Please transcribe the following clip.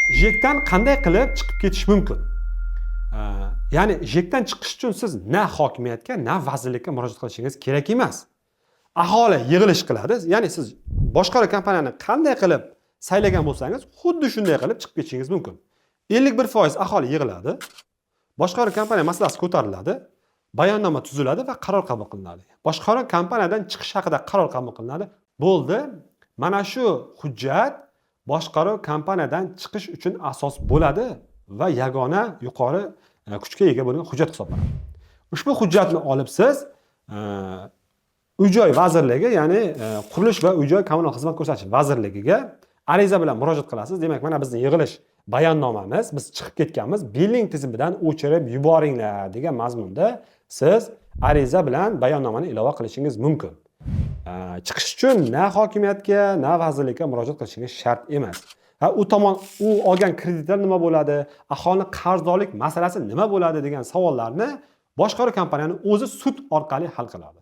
JEKdan qanday qilib chiqib ketish mumkin? Ya'ni JEKdan chiqish uchun siz na hokimiyatga, na vazirlikka murojaat qilishingiz kerak emas. Aholi yig'ilish qiladi. Ya'ni siz boshqaruv kompaniyani qanday qilib saylagan bo'lsangiz, xuddi shunday qilib chiqib ketishingiz mumkin. 51% aholi yig'iladi. Boshqaruv kompaniya masalasi ko'tariladi. Bayonnoma tuziladi va qaror qabul qilinadi. Boshqaruv kompaniyadan chiqish haqida qaror qabul qilinadi. Bo'ldi. Mana shu hujjat boshqaruv kompaniyadan chiqish uchun asos bo'ladi va yagona yuqori kuchga ega bo'lgan hujjat hisoblanadi. Ushbu hujjatni olib siz Uy-joy vazirligi, ya'ni qurilish va uy-joy kommunal xizmat ko'rsatish vazirligiga ariza bilan murojaat qilasiz. Demak, mana bizning yig'ilish bayonnomamiz, biz chiqib ketganmiz, billing tizimidan o'chirib yuboringlar degan mazmunda siz ariza bilan bayonnomani ilova qilishingiz mumkin. Chiqish uchun na hokimiyatga, na vazirlikka murojaat qilishingiz shart emas. U tomon u olgan kreditlar nima bo'ladi, aholi qarzdorlik masalasi nima bo'ladi degan savollarni boshqaruv kompaniyaning o'zi sud orqali hal qiladi.